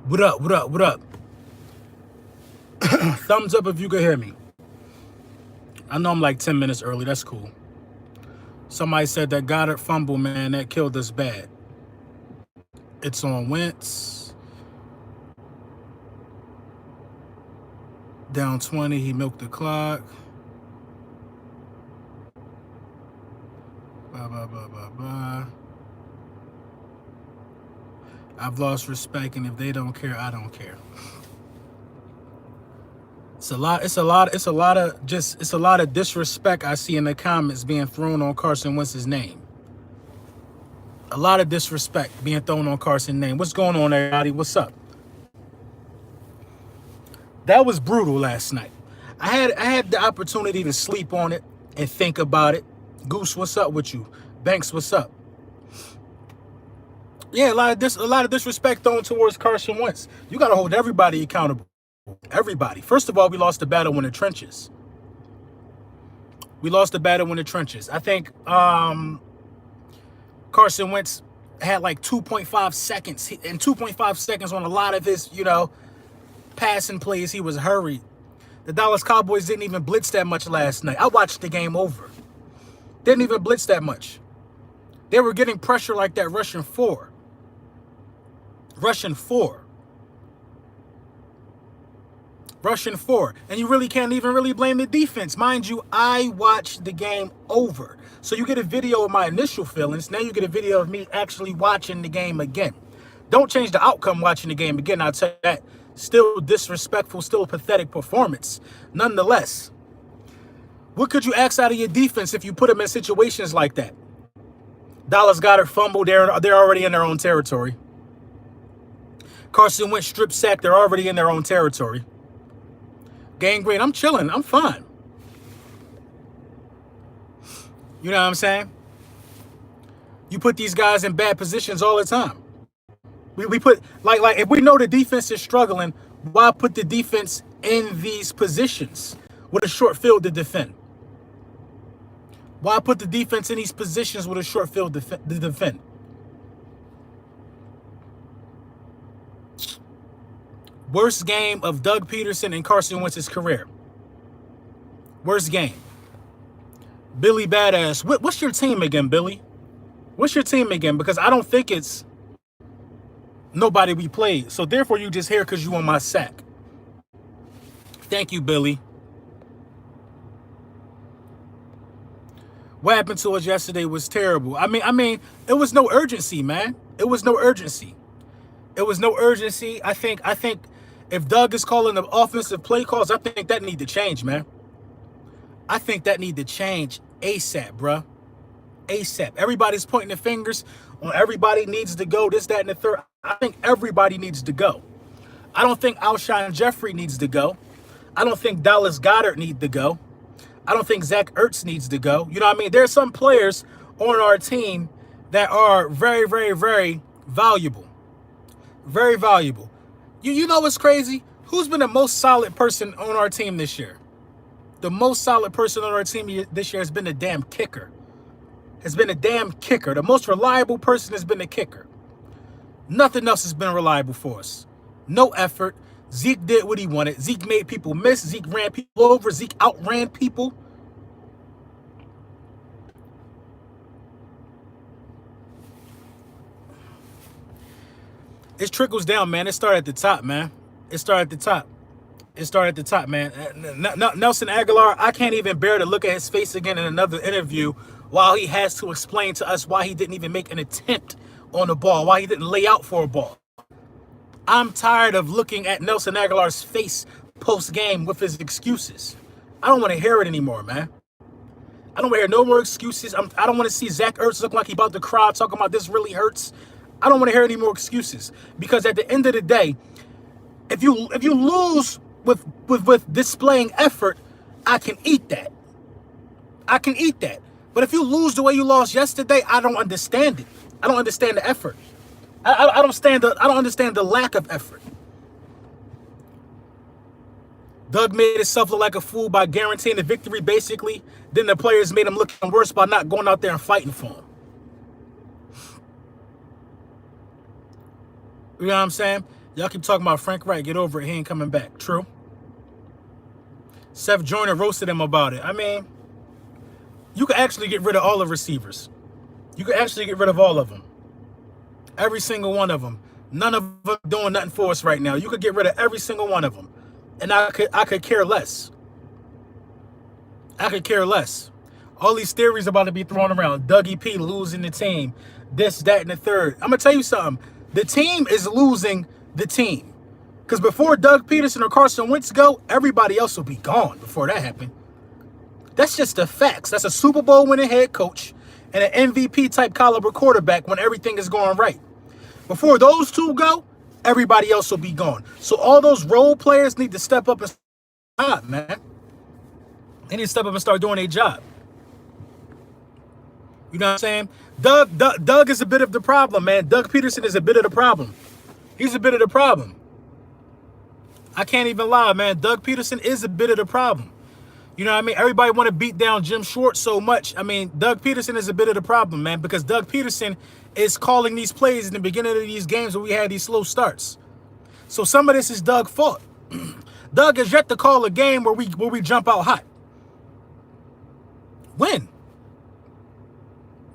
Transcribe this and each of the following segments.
What up? What up? What up? Thumbs up if you can hear me. I know I'm like 10 minutes early. That's cool. Somebody said that Goddard fumble, man, that killed us bad. It's on Wentz. Down 20, he milked the clock. Blah, blah, blah, blah, blah. I've lost respect, and if they don't care, I don't care. It's a lot of disrespect I see in the comments being thrown on Carson Wentz's name. A lot of disrespect being thrown on Carson's name. What's going on, everybody? What's up? That was brutal last night. I had the opportunity to sleep on it and think about it. Goose, what's up with you? Banks, what's up? Yeah, a lot of disrespect thrown towards Carson Wentz. You got to hold everybody accountable. Everybody. First of all, we lost the battle in the trenches. I think Carson Wentz had like 2.5 seconds. And 2.5 seconds on a lot of his, passing plays, he was hurried. The Dallas Cowboys didn't even blitz that much last night. I watched the game over. Didn't even blitz that much. They were getting pressure like that, rushing four. And you really can't even really blame the defense. Mind you, I watched the game over. So you get a video of my initial feelings. Now you get a video of me actually watching the game again. Don't change the outcome watching the game again. I'll tell you that. Still disrespectful, still a pathetic performance. Nonetheless, what could you ask out of your defense if you put them in situations like that? Dallas Goedert fumbled. They're already in their own territory. Carson Wentz strip sack. They're already in their own territory. Gangrene, I'm chilling. I'm fine. You know what I'm saying? You put these guys in bad positions all the time. We put, like if we know the defense is struggling, why put the defense in these positions with a short field to defend? Why put the defense in these positions with a short field to defend? Worst game of Doug Peterson and Carson Wentz's career. Worst game. Billy Badass. What's your team again, Billy? What's your team again? Because I don't think it's nobody we played. So therefore you just here because you on my sack. Thank you, Billy. What happened to us yesterday was terrible. I mean, it was no urgency, man. It was no urgency. I think if Doug is calling the offensive play calls, I think that need to change, man. I think that need to change ASAP, bruh. ASAP. Everybody's pointing their fingers on everybody needs to go, this, that, and the third. I think everybody needs to go. I don't think Alshon Jeffrey needs to go. I don't think Dallas Goedert needs to go. I don't think Zach Ertz needs to go. You know what I mean? There are some players on our team that are very, very, very valuable. Very valuable. You know what's crazy? Who's been the most solid person on our team this year? The most solid person on our team this year has been the damn kicker. The most reliable person has been the kicker. Nothing else has been reliable for us. No effort. Zeke did what he wanted. Zeke made people miss. Zeke ran people over. Zeke outran people. It trickles down, man. It started at the top, man. Man. Nelson Aguilar, I can't even bear to look at his face again in another interview while he has to explain to us why he didn't even make an attempt on the ball, why he didn't lay out for a ball. I'm tired of looking at Nelson Aguilar's face post-game with his excuses. I don't want to hear it anymore, man. I don't want to hear no more excuses. I don't want to see Zach Ertz looking like he about to cry, talking about this really hurts. I don't want to hear any more excuses, because at the end of the day, if you lose with displaying effort, I can eat that. But if you lose the way you lost yesterday, I don't understand it. I don't understand the effort. I don't understand the lack of effort. Doug made himself look like a fool by guaranteeing the victory, basically. Then the players made him look worse by not going out there and fighting for him. You know what I'm saying? Y'all keep talking about Frank Wright. Get over it. He ain't coming back. True. Seth Joyner roasted him about it. I mean, you could actually get rid of all the receivers. You could actually get rid of all of them. Every single one of them. None of them doing nothing for us right now. You could get rid of every single one of them. And I could care less. I could care less. All these theories about to be thrown around. Dougie P losing the team. This, that, and the third. I'm going to tell you something. The team is losing the team. Because before Doug Peterson or Carson Wentz go, everybody else will be gone before that happened. That's just the facts. That's a Super Bowl winning head coach and an MVP type caliber quarterback when everything is going right. Before those two go, everybody else will be gone. So all those role players need to step up and start, man. They need to step up and start doing their job. You know what I'm saying? Doug is a bit of the problem, man. Doug Peterson is a bit of the problem. He's a bit of the problem. I can't even lie, man. Doug Peterson is a bit of the problem. You know what I mean? Everybody want to beat down Jim Schwartz so much. I mean, Doug Peterson is a bit of the problem, man, because Doug Peterson is calling these plays in the beginning of these games where we had these slow starts. So some of this is Doug's fault. Doug has yet to call a game where we jump out hot. When?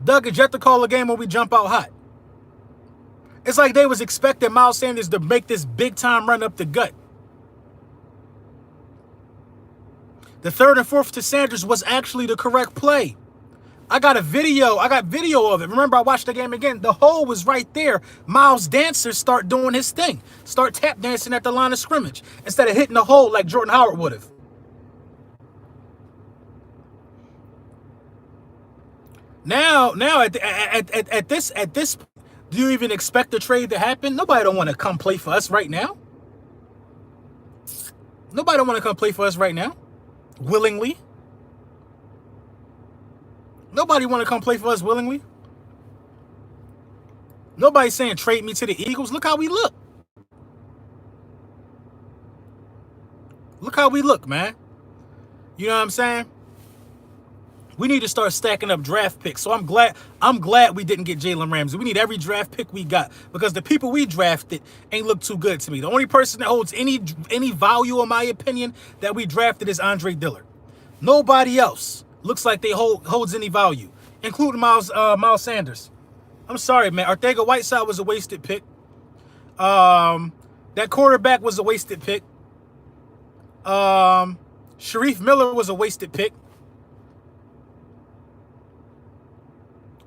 Doug has yet to call a game where we jump out hot. It's like they was expecting Miles Sanders to make this big-time run up the gut. The 3rd and 4th to Sanders was actually the correct play. I got video of it. Remember, I watched the game again. The hole was right there. Miles Dancer start doing his thing. Start tap dancing at the line of scrimmage instead of hitting the hole like Jordan Howard would have. Now at this, do you even expect the trade to happen? Nobody don't want to come play for us right now. Nobody don't want to come play for us right now. Willingly. Nobody want to come play for us willingly. Nobody's saying trade me to the Eagles. Look how we look. Look how we look, man. You know what I'm saying? We need to start stacking up draft picks. So I'm glad we didn't get Jalen Ramsey. We need every draft pick we got because the people we drafted ain't look too good to me. The only person that holds any value, in my opinion, that we drafted is Andre Dillard. Nobody else looks like they holds any value, including Miles Sanders. I'm sorry, man. Arcega-Whiteside was a wasted pick. That quarterback was a wasted pick. Sharif Miller was a wasted pick.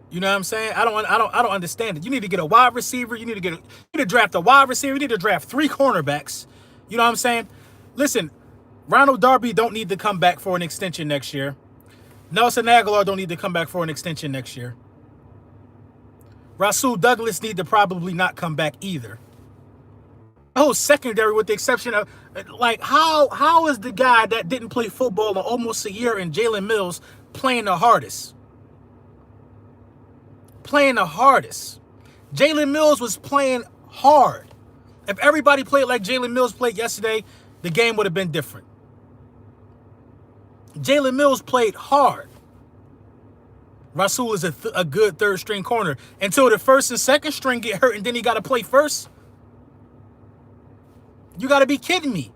You know what I'm saying? I don't understand it. You need to get a wide receiver. You need to draft a wide receiver. You need to draft 3 cornerbacks. You know what I'm saying? Listen, Ronald Darby don't need to come back for an extension next year. Nelson Aguilar don't need to come back for an extension next year. Rasul Douglas need to probably not come back either. The whole secondary, with the exception of, like, how is the guy that didn't play football in almost a year and Jalen Mills playing the hardest? Playing the hardest. Jalen Mills was playing hard. If everybody played like Jalen Mills played yesterday, the game would have been different. Jalen Mills played hard. Rasul is a good 3rd string corner until the 1st and 2nd string get hurt and then he got to play first. You got to be kidding me.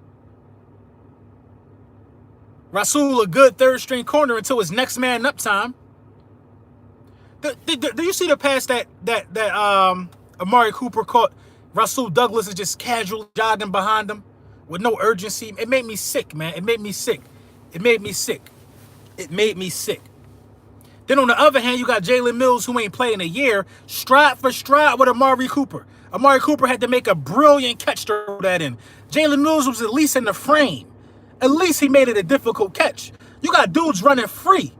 Rasul a good 3rd string corner until his next man up time. Do you see the pass that Amari Cooper caught? Rasul Douglas is just casually jogging behind him with no urgency. It made me sick, man. It made me sick. It made me sick. It made me sick. Then on the other hand, you got Jalen Mills, who ain't playing a year, stride for stride with Amari Cooper. Amari Cooper had to make a brilliant catch to throw that in. Jalen Mills was at least in the frame. At least he made it a difficult catch. You got dudes running free.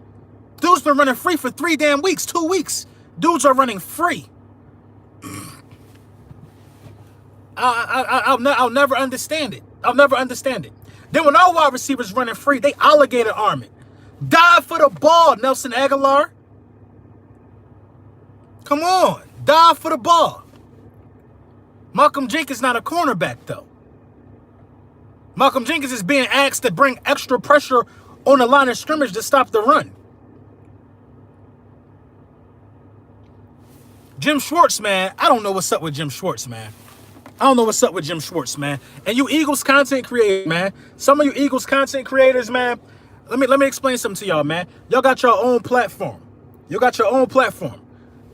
Dudes been running free for 3 damn weeks, 2 weeks. Dudes are running free. I'll never understand it. I'll never understand it. Then when our wide receivers running free, they alligator arm it. Dive for the ball, Nelson Aguilar. Come on. Dive for the ball. Malcolm Jenkins not a cornerback, though. Malcolm Jenkins is being asked to bring extra pressure on the line of scrimmage to stop the run. Jim Schwartz, man, I don't know what's up with Jim Schwartz, man. I don't know what's up with Jim Schwartz, man. And you Eagles content creators, man. Some of you Eagles content creators, man. Let me explain something to y'all, man. Y'all got your own platform. You got your own platform.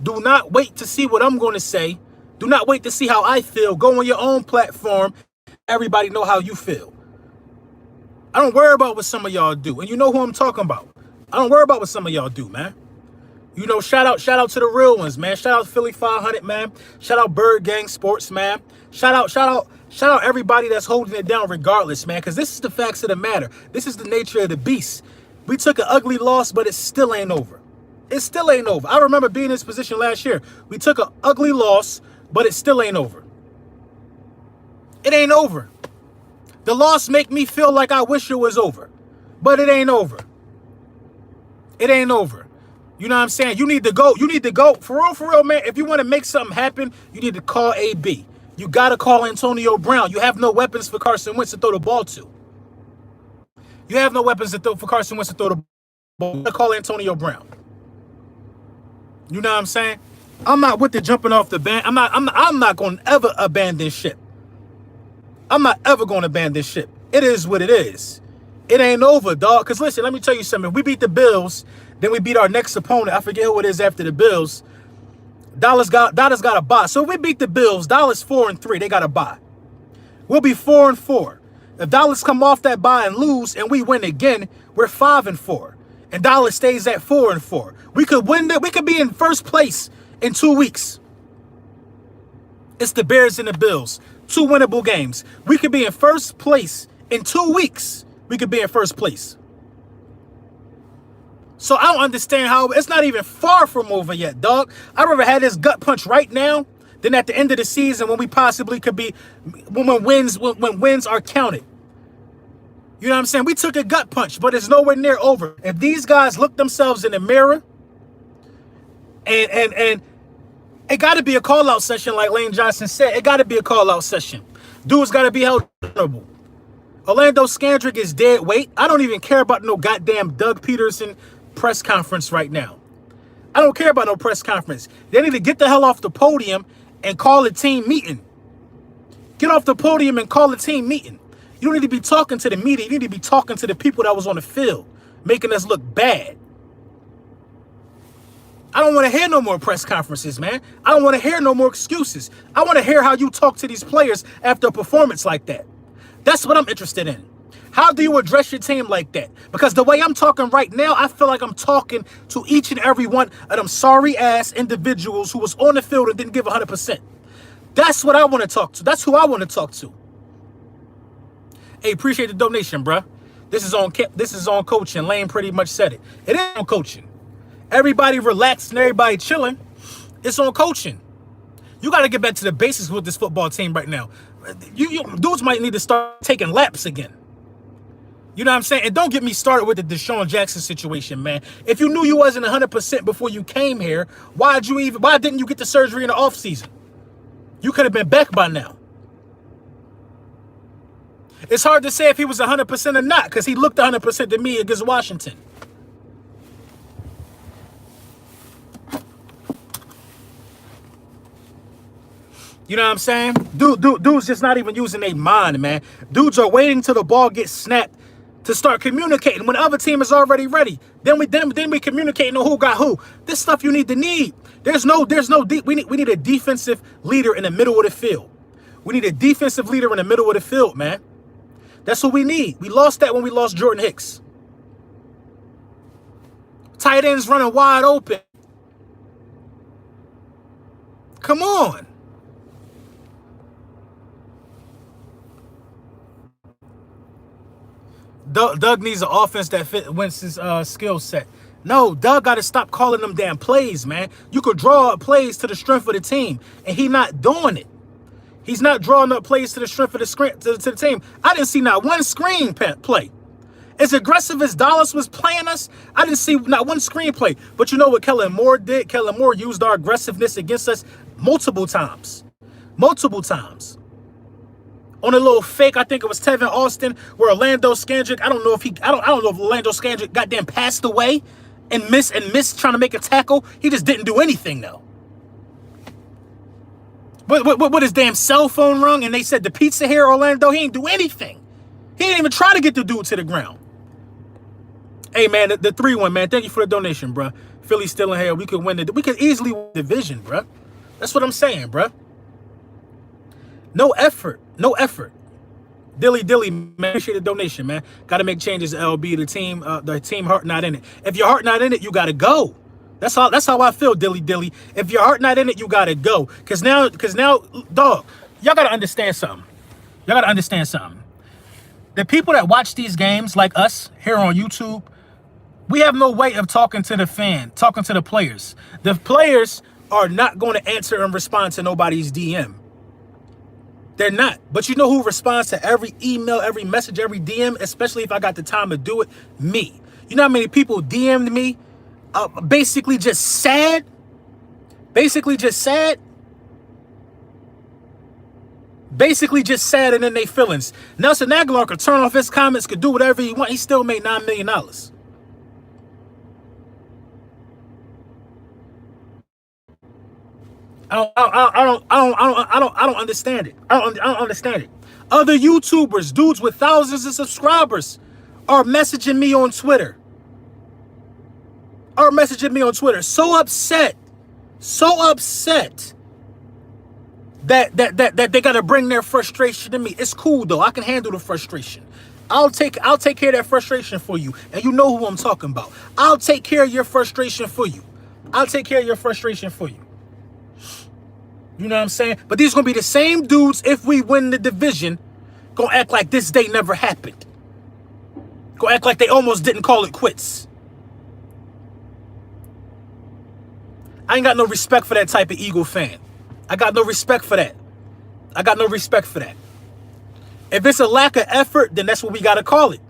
Do not wait to see what I'm going to say. Do not wait to see how I feel. Go on your own platform. Everybody know how you feel. I don't worry about what some of y'all do. And you know who I'm talking about. I don't worry about what some of y'all do, man. You know, shout out to the real ones, man. Shout out Philly 500, man. Shout out Bird Gang Sports, man. Shout out everybody that's holding it down regardless, man. Because this is the facts of the matter. This is the nature of the beast. We took an ugly loss, but it still ain't over. It still ain't over. I remember being in this position last year. We took an ugly loss, but it still ain't over. It ain't over. The loss make me feel like I wish it was over. But it ain't over. It ain't over. You know what I'm saying? You need to go. You need to go. For real, man. If you want to make something happen, you need to call AB. You got to call Antonio Brown. You have no weapons for Carson Wentz to throw the ball to. You have no weapons for Carson Wentz to throw the ball. You got to call Antonio Brown. You know what I'm saying? I'm not with the jumping off the band. I'm not going to ever abandon ship. I'm not ever going to abandon ship. It is what it is. It ain't over, dog. Because listen, let me tell you something. If we beat the Bills, then we beat our next opponent. I forget who it is after the Bills. Dallas got a bye. So if we beat the Bills, Dallas 4-3. They got a bye. We'll be 4-4. If Dallas come off that bye and lose, and we win again, we're 5-4. And Dallas stays at 4-4. We could win that. We could be in first place in 2 weeks. It's the Bears and the Bills. 2 winnable games. We could be in first place in 2 weeks. We could be in first place. So I don't understand how it's not even far from over yet, dog. I'd rather have this gut punch right now than at the end of the season when we possibly could be when wins are counted. You know what I'm saying? We took a gut punch, but it's nowhere near over. If these guys look themselves in the mirror and it got to be a call-out session, like Lane Johnson said. It got to be a call-out session. Dude's got to be held accountable. Orlando Scandrick is dead weight. I don't even care about no goddamn Doug Peterson press conference right now. I don't care about no press conference. They need to get the hell off the podium and call a team meeting. Get off the podium and call a team meeting. You don't need to be talking to the media. You need to be talking to the people that was on the field, making us look bad. I don't want to hear no more press conferences, man. I don't want to hear no more excuses. I want to hear how you talk to these players after a performance like that. That's what I'm interested in. How do you address your team like that? Because the way I'm talking right now, I feel like I'm talking to each and every one of them sorry-ass individuals who was on the field and didn't give 100%. That's what I want to talk to. That's who I want to talk to. Hey, appreciate the donation, bruh. This is on coaching. Lane pretty much said it. It is on coaching. Everybody relaxed and everybody chilling. It's on coaching. You got to get back to the basics with this football team right now. You dudes might need to start taking laps again. You know what I'm saying? And don't get me started with the Deshaun Jackson situation, man. If you knew you wasn't 100% before you came here, why didn't you get the surgery in the offseason? You could have been back by now. It's hard to say if he was 100% or not because he looked 100% to me against Washington. You know what I'm saying? Dudes just not even using their mind, man. Dudes are waiting till the ball gets snapped to start communicating when the other team is already ready. Then we communicate on who got who. This stuff you need to need. We need a defensive leader in the middle of the field. We need a defensive leader in the middle of the field, man. That's what we need. We lost that when we lost Jordan Hicks. Tight ends running wide open. Come on. Doug needs an offense that fit Wentz's skill set. No, Doug got to stop calling them damn plays, man. You could draw up plays to the strength of the team, and he not doing it. He's not drawing up plays to the strength of the team. I didn't see not one screen play. As aggressive as Dallas was playing us, I didn't see not one screenplay. But you know what Kellen Moore did? Kellen Moore used our aggressiveness against us multiple times. Multiple times. On a little fake, I think it was Tevin Austin, where Orlando Scandrick, I don't know if Orlando Scandrick goddamn passed away and missed trying to make a tackle. He just didn't do anything though. What his damn cell phone rung and they said the pizza here, Orlando, he ain't do anything. He didn't even try to get the dude to the ground. Hey, man, the 3-1, man. Thank you for the donation, bro. Philly still in hell. We could win we could easily win the division, bro. That's what I'm saying, bro. No effort. No effort. Dilly, man. Appreciate the donation, man. Got to make changes, LB. The team heart not in it. If your heart not in it, you got to go. That's how I feel, Dilly. If your heart not in it, you got to go. Cause now, dog, y'all got to understand something. The people that watch these games, like us here on YouTube, we have no way of talking to the players. The players are not going to answer and respond to nobody's DM. They're not. But you know who responds to every email, every message, every DM, especially if I got the time to do it? Me. You know how many people DM'd me? Basically just sad. Basically just sad and in their feelings. Nelson Aguilar could turn off his comments, could do whatever he want. He still made $9 million. I don't understand it. I don't understand it. Other YouTubers, dudes with thousands of subscribers, are messaging me on Twitter. So upset that they gotta bring their frustration to me. It's cool though. I can handle the frustration. I'll take care of that frustration for you. And you know who I'm talking about. I'll take care of your frustration for you. You know what I'm saying? But these gonna be the same dudes if we win the division, gonna act like this day never happened. Gonna act like they almost didn't call it quits. I ain't got no respect for that type of Eagle fan. I got no respect for that. If it's a lack of effort, then that's what we gotta call it.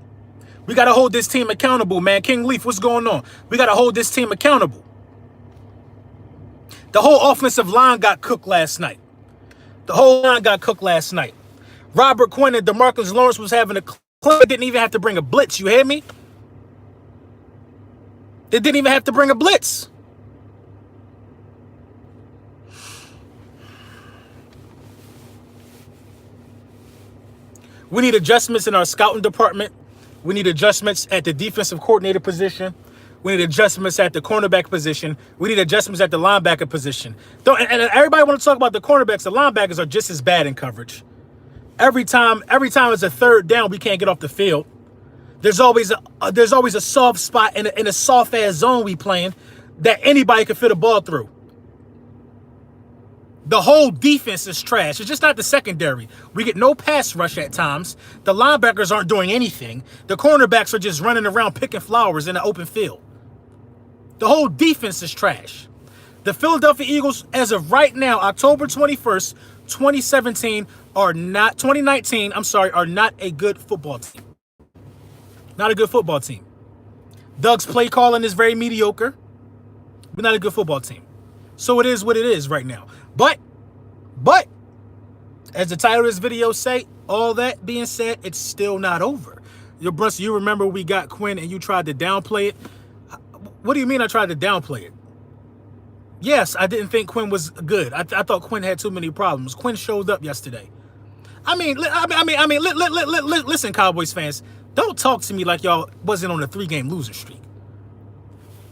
We gotta hold this team accountable, man. King Leaf, what's going on? We gotta hold this team accountable. The whole offensive line got cooked last night. Robert Quinn and DeMarcus Lawrence was having a club. Didn't even have to bring a blitz. You hear me? They didn't even have to bring a blitz. We need adjustments in our scouting department. We need adjustments at the defensive coordinator position. We need adjustments at the cornerback position. We need adjustments at the linebacker position. And everybody want to talk about the cornerbacks. The linebackers are just as bad in coverage. Every time it's a third down, we can't get off the field. There's always a soft spot in a soft ass zone we playing that anybody can fit a ball through. The whole defense is trash. It's just not the secondary. We get no pass rush at times. The linebackers aren't doing anything. The cornerbacks are just running around picking flowers in the open field. The whole defense is trash. The Philadelphia Eagles, as of right now, October 21st, 2019, are not a good football team. Not a good football team. Doug's play calling is very mediocre. We're not a good football team. So it is what it is right now. But, as the title of this video say, all that being said, it's still not over. Yo, Brunson, you remember we got Quinn and you tried to downplay it? What do you mean I tried to downplay it? Yes, I didn't think Quinn was good. I thought Quinn had too many problems. Quinn showed up yesterday. Listen, Cowboys fans, don't talk to me like y'all wasn't on a 3-game losing streak.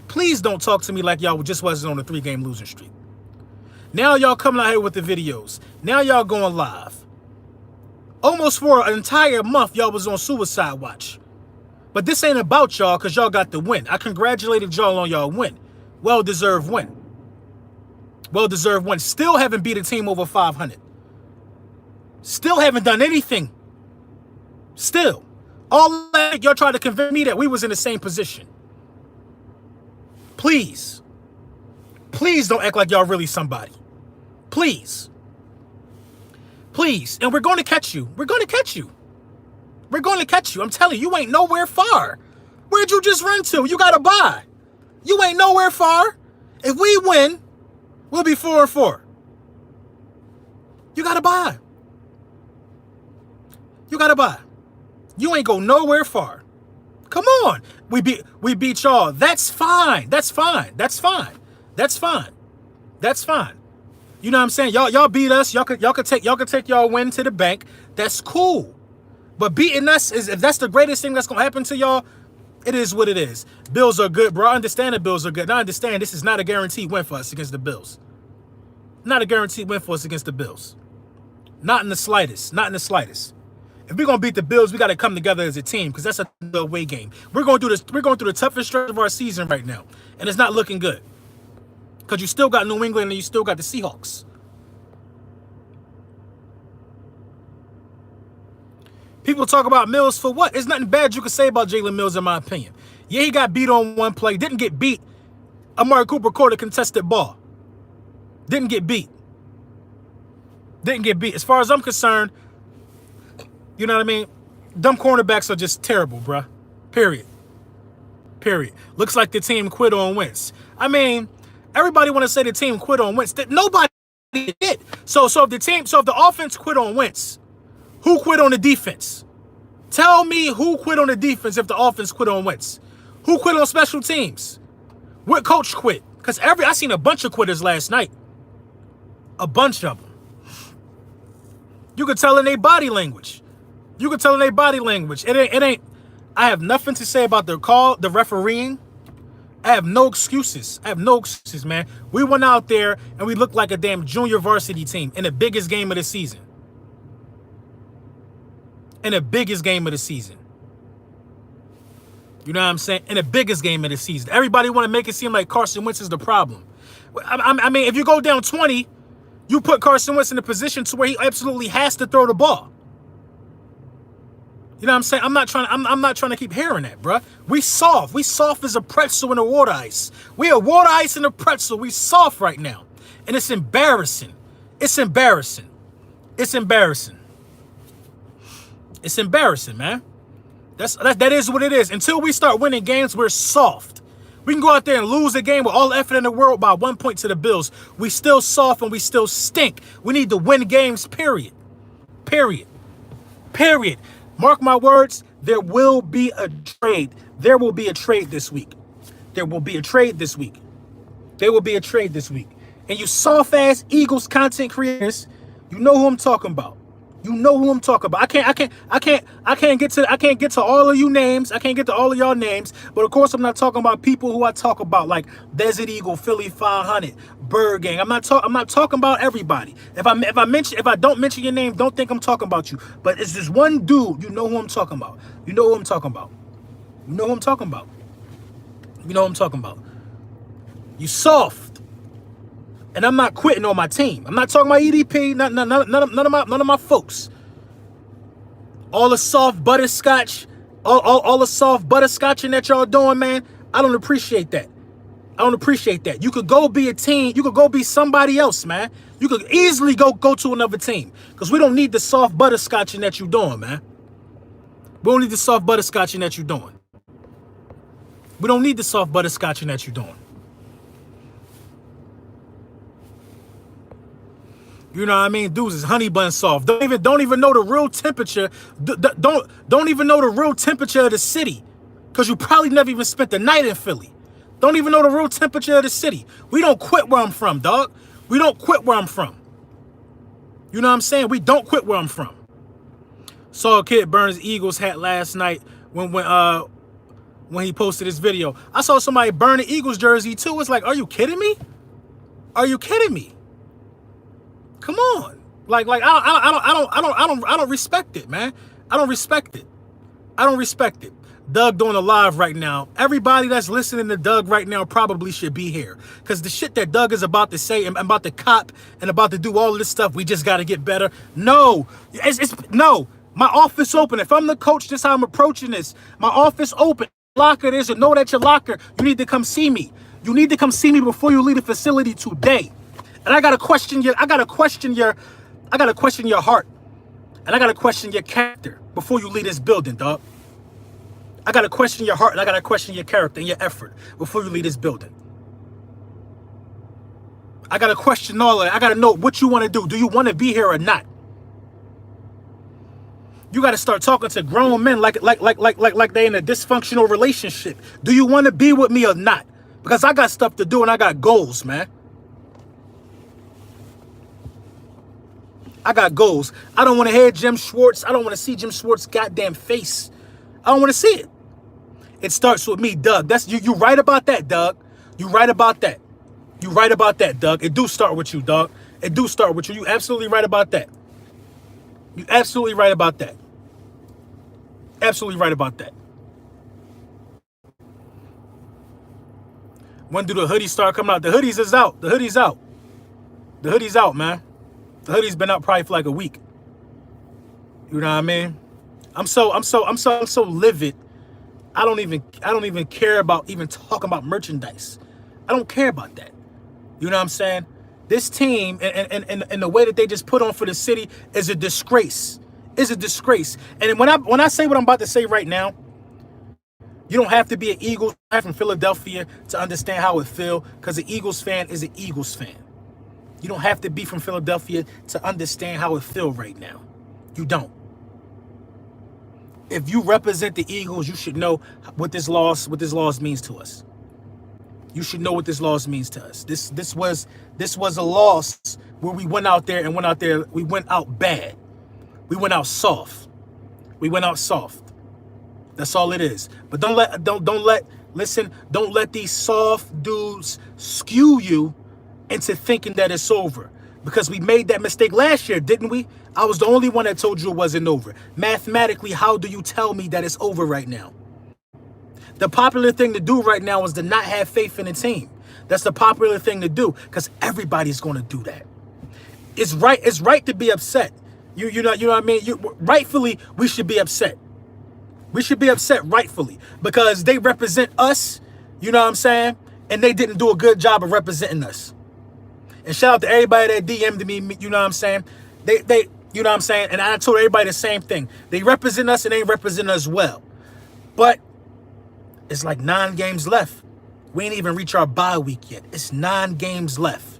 Please don't talk to me like y'all just wasn't on a 3-game losing streak. Now y'all coming out here with the videos. Now y'all going live. Almost for an entire month, y'all was on suicide watch. But this ain't about y'all because y'all got the win. I congratulated y'all on y'all win. Well-deserved win. Well-deserved win. Still haven't beat a team over 500. Still haven't done anything. Still. All that y'all tried to convince me that we was in the same position. Please. Please don't act like y'all really somebody. Please. Please. And we're going to catch you. We're going to catch you. We're going to catch you. I'm telling you, you ain't nowhere far. Where'd you just run to? You got to buy. You ain't nowhere far. If we win, we'll be 4-4. You got to buy. You got to buy. You ain't go nowhere far. Come on. We beat y'all. That's fine. That's fine. That's fine. That's fine. That's fine. You know what I'm saying? Y'all beat us. Y'all could take y'all win to the bank. That's cool. But beating us is, if that's the greatest thing that's gonna happen to y'all, it is what it is. Bills are good, bro. I understand the Bills are good. And I understand this is not a guaranteed win for us against the Bills. Not a guaranteed win for us against the Bills. Not in the slightest. Not in the slightest. If we're gonna beat the Bills, we gotta come together as a team, because that's a away game. We're going through the toughest stretch of our season right now, and it's not looking good. Because you still got New England and you still got the Seahawks. People talk about Mills for what? There's nothing bad you can say about Jalen Mills, in my opinion. Yeah, he got beat on one play. Didn't get beat. Amari Cooper caught a contested ball. Didn't get beat. Didn't get beat. As far as I'm concerned, you know what I mean? Dumb cornerbacks are just terrible, bruh. Period. Period. Looks like the team quit on Wentz. I mean, everybody want to say the team quit on Wentz. Nobody did. So if the offense quit on Wentz, who quit on the defense? Tell me who quit on the defense if the offense quit on Wentz. Who quit on special teams? What coach quit? Because I seen a bunch of quitters last night. A bunch of them. You could tell in their body language. You could tell in their body language. It ain't. I have nothing to say about the call, the refereeing. I have no excuses. I have no excuses, man. We went out there and we looked like a damn junior varsity team in the biggest game of the season. In the biggest game of the season. You know what I'm saying? In the biggest game of the season. Everybody want to make it seem like Carson Wentz is the problem. I mean, if you go down 20, you put Carson Wentz in a position to where he absolutely has to throw the ball. You know what I'm saying? I'm not trying to keep hearing that, bruh. We soft. We soft as a pretzel in a water ice. We are water ice in a pretzel. We soft right now. And it's embarrassing. It's embarrassing. It's embarrassing. It's embarrassing, man. That is what it is. Until we start winning games, we're soft. We can go out there and lose a game with all the effort in the world by 1 point to the Bills. We still soft and we still stink. We need to win games, period. Period. Period. Mark my words, there will be a trade. There will be a trade this week. There will be a trade this week. There will be a trade this week. And you soft-ass Eagles content creators, you know who I'm talking about. You know who I'm talking about. I can't get to all of you names. I can't get to all of y'all names. But of course, I'm not talking about people who I talk about, like Desert Eagle, Philly 500, Bird Gang. I'm not talking about everybody. If I don't mention your name, don't think I'm talking about you. But it's just one dude. You know who I'm talking about. You know who I'm talking about. You know who I'm talking about. You know who I'm talking about. You soft. And I'm not quitting on my team. I'm not talking about EDP, none of my folks. All the soft butterscotch, all the soft butterscotching that y'all doing, man, I don't appreciate that. I don't appreciate that. You could go be a team. You could go be somebody else, man. You could easily go to another team. Because we don't need the soft butterscotching that you doing, man. We don't need the soft butterscotching that you doing. We don't need the soft butterscotching that you doing. You know what I mean? Dudes is honey bun soft. Don't even know the real temperature. Don't even know the real temperature of the city. Because you probably never even spent the night in Philly. Don't even know the real temperature of the city. We don't quit where I'm from, dog. We don't quit where I'm from. You know what I'm saying? We don't quit where I'm from. Saw a kid burn his Eagles hat last night when he posted this video. I saw somebody burn the Eagles jersey too. It's like, are you kidding me? Are you kidding me? Come on, like I don't respect it, man. I don't respect it. I don't respect it. Doug doing a live right now. Everybody that's listening to Doug right now probably should be here, because the shit that Doug is about to say and about to cop and about to do all of this stuff, we just got to get better. No, no. My office open. If I'm the coach, this is how I'm approaching this. My office open. Locker, there's a note at your locker. You need to come see me. You need to come see me before you leave the facility today. And I gotta question your heart. And I gotta question your character before you leave this building, dog. I gotta question your heart and I gotta question your character and your effort before you leave this building. I gotta question all of it. I gotta know what you want to do. Do you want to be here or not? You gotta start talking to grown men like they in a dysfunctional relationship. Do you want to be with me or not? Because I got stuff to do and I got goals, man. I got goals. I don't want to hear Jim Schwartz. I don't want to see Jim Schwartz's goddamn face. I don't want to see it. It starts with me, Doug. That's you. You right about that, Doug. You right about that. You right about that, Doug. It do start with you, dog. It do start with you. You absolutely right about that. You absolutely right about that. Absolutely right about that. When do the hoodies start coming out? The hoodies is out. The hoodies out. The hoodies out, man. The hoodie's been out probably for like a week. You know what I mean? I'm so livid. I don't even care about even talking about merchandise. I don't care about that. You know what I'm saying? This team and the way that they just put on for the city is a disgrace. Is a disgrace. And when I say what I'm about to say right now, you don't have to be an Eagles fan from Philadelphia to understand how it feels, because an Eagles fan is an Eagles fan. You don't have to be from Philadelphia to understand how it feels right now. You don't. If you represent the Eagles, you should know what this loss means to us. You should know what this loss means to us. This was a loss where we went out there, we went out bad. We went out soft. We went out soft. That's all it is. But don't let these soft dudes skew you into thinking that it's over. Because we made that mistake last year, didn't we? I was the only one that told you it wasn't over. Mathematically, how do you tell me that it's over right now? The popular thing to do right now is to not have faith in the team. That's the popular thing to do, because everybody's going to do that. It's right to be upset. You know what I mean? Rightfully, we should be upset. We should be upset rightfully, because they represent us, you know what I'm saying? And they didn't do a good job of representing us. And shout out to everybody that DM'd me, you know what I'm saying? They you know what I'm saying? And I told everybody the same thing. They represent us and they represent us well. But it's like 9 games left. We ain't even reached our bye week yet. It's 9 games left.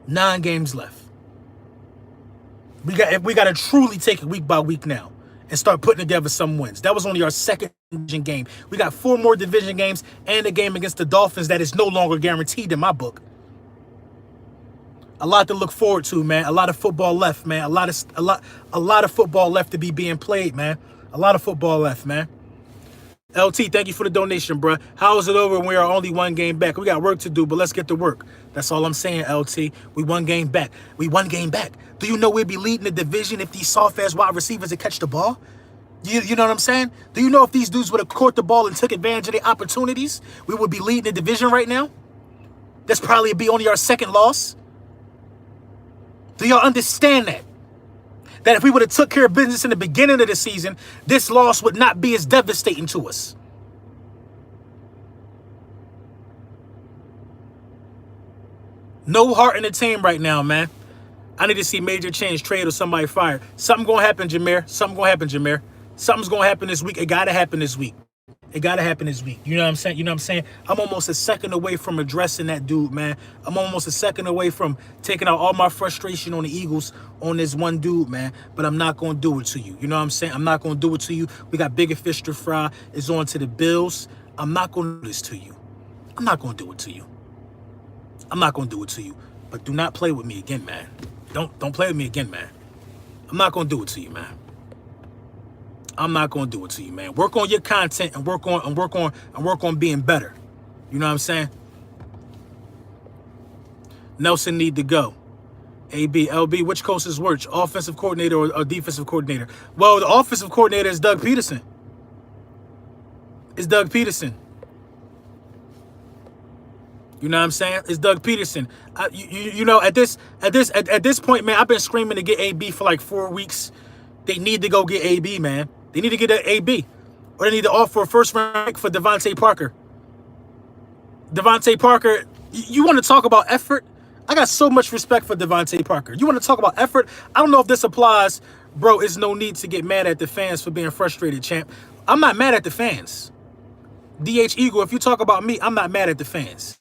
9 games left. We got to truly take it week by week now and start putting together some wins. That was only our second division game. We got 4 more division games and a game against the Dolphins that is no longer guaranteed in my book. A lot to look forward to, man. A lot of football left, man. A lot of football left to be being played, man. A lot of football left, man. LT, thank you for the donation, bruh. How is it over when we are only 1 game back? We got work to do, but let's get to work. That's all I'm saying, LT. We 1 game back. We 1 game back. Do you know we'd be leading the division if these soft-ass wide receivers would catch the ball? You know what I'm saying? Do you know if these dudes would have caught the ball and took advantage of the opportunities, we would be leading the division right now? That's probably be only our 2nd loss. Do y'all understand that? That if we would have took care of business in the beginning of the season, this loss would not be as devastating to us. No heart in the team right now, man. I need to see major change, trade, or somebody fired. Something gonna happen, Jameer. Something gonna happen, Jameer. Something's gonna happen this week. It gotta happen this week. It gotta happen this week. You know what I'm saying? You know what I'm saying? I'm almost a second away from addressing that dude, man. I'm almost a second away from taking out all my frustration on the Eagles on this one dude, man. But I'm not gonna do it to you. You know what I'm saying? I'm not gonna do it to you. We got bigger fish to fry. It's on to the Bills. I'm not gonna do this to you. I'm not gonna do it to you. I'm not gonna do it to you. But do not play with me again, man. Don't play with me again, man. I'm not gonna do it to you, man. I'm not gonna do it to you, man. Work on your content and work on being better. You know what I'm saying? Nelson need to go. AB, LB, which coach is worse, offensive coordinator or defensive coordinator? Well, the offensive coordinator is Doug Peterson. It's Doug Peterson. You know what I'm saying? It's Doug Peterson. You know, at this point, man, I've been screaming to get AB for like 4 weeks. They need to go get AB, man. They need to get an AB. Or they need to offer a first-round pick for Devontae Parker. Devontae Parker, you want to talk about effort? I got so much respect for Devontae Parker. You want to talk about effort? I don't know if this applies. Bro, it's no need to get mad at the fans for being frustrated, champ. I'm not mad at the fans. DH Eagle, if you talk about me, I'm not mad at the fans.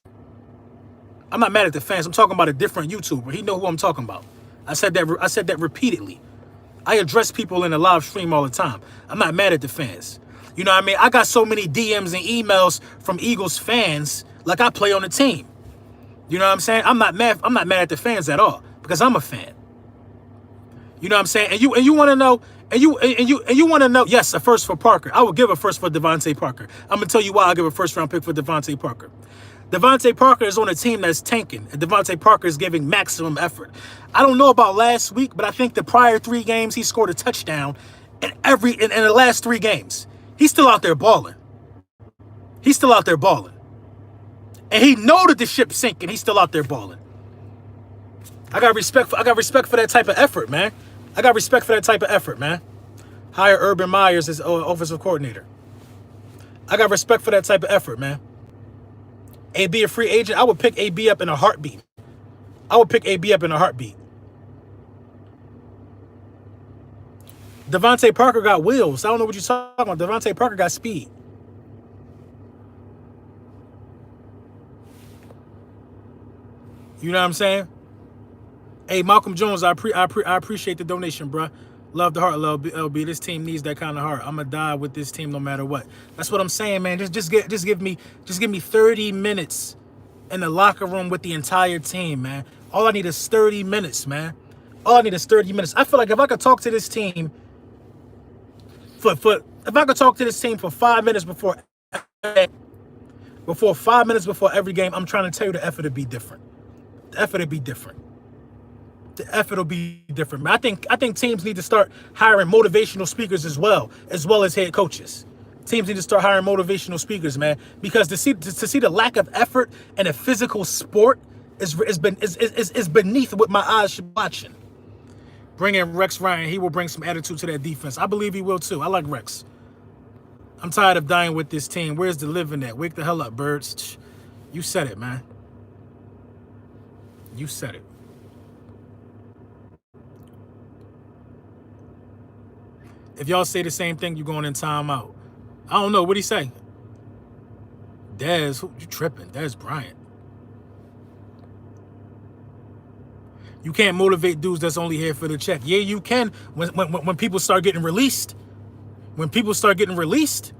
I'm not mad at the fans. I'm talking about a different YouTuber. He know who I'm talking about. I said that repeatedly. I address people in the live stream all the time. I'm not mad at the fans. You know what I mean? I got so many DMs and emails from Eagles fans like I play on the team. You know what I'm saying? I'm not mad at the fans at all. because I'm a fan. You know what I'm saying? And you want to know, and you want to know, yes, a first for Parker. I would give a first for Devontae Parker. I'm gonna tell you why I'll give a first round pick for Devontae Parker. Devontae Parker is on a team that's tanking, and Devontae Parker is giving maximum effort. I don't know about last week, but I think the prior 3 games he scored a touchdown in the last 3 games. He's still out there balling. He's still out there balling. And he know that the ship's sinking. He's still out there balling. I got respect for that type of effort, man. I got respect for that type of effort, man. Hire Urban Myers as offensive coordinator. I got respect for that type of effort, man. AB a free agent, I would pick AB up in a heartbeat. I would pick AB up in a heartbeat. Devontae Parker got wheels. I don't know what you're talking about. Devontae Parker got speed. You know what I'm saying? Hey, Malcolm Jones, I appreciate the donation, bro. Love the heart, LB. This team needs that kind of heart. I'm gonna die with this team no matter what. That's what I'm saying, man. Just give me 30 minutes in the locker room with the entire team, man. All I need is 30 minutes, man. All I need is 30 minutes. I feel like if I could talk to this team for 5 minutes before 5 minutes before every game, I'm trying to tell you the effort would be different. The effort would be different. The effort will be different. I think teams need to start hiring motivational speakers as well as head coaches. Teams need to start hiring motivational speakers, man, because to see the lack of effort in a physical sport is beneath what my eyes should be watching. Bring in Rex Ryan. He will bring some attitude to that defense. I believe he will too. I like Rex. I'm tired of dying with this team. Where's the living at? Wake the hell up, birds. You said it, man. You said it. If y'all say the same thing, you're going in timeout. I don't know. What'd he say? Dez, you tripping? Dez Bryant. You can't motivate dudes that's only here for the check. Yeah, you can when people start getting released. When people start getting released,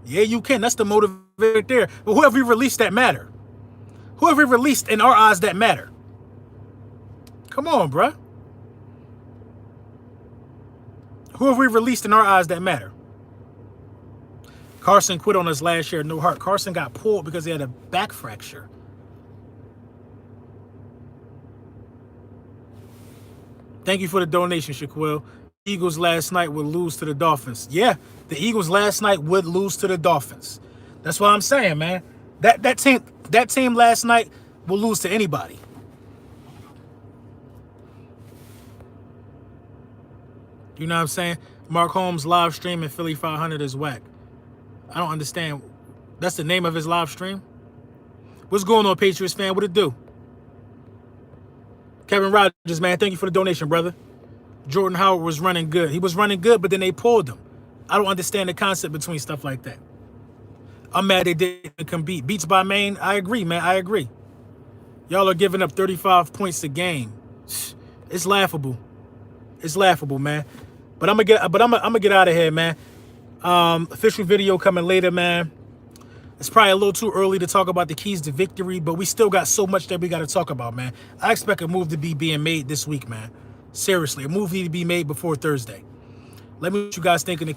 yeah, you can. That's the motivator there. But whoever you released, that matter. Whoever you released, in our eyes, that matter. Come on, bruh. Whoever we released, in our eyes, that matter. Carson quit on us last year, no heart. Carson got pulled because he had a back fracture. Thank you for the donation, Shaquille. Eagles last night would lose to the Dolphins. Yeah, the Eagles last night would lose to the Dolphins. That's what I'm saying, man. That team last night will lose to anybody. You know what I'm saying? Mark Holmes live stream in Philly 500 is whack. I don't understand. That's the name of his live stream? What's going on, Patriots fan? What it do? Kevin Rogers, man, thank you for the donation, brother. Jordan Howard was running good. He was running good, but then they pulled him. I don't understand the concept between stuff like that. I'm mad they didn't compete. Beats by Maine, I agree, man. I agree. Y'all are giving up 35 points a game. It's laughable. It's laughable, man. But I'm gonna get out of here, man. Official video coming later, man. It's probably a little too early to talk about the keys to victory, but we still got so much that we got to talk about, man. I expect a move to be being made this week, man. Seriously, a move need to be made before Thursday. Let me know what you guys think in the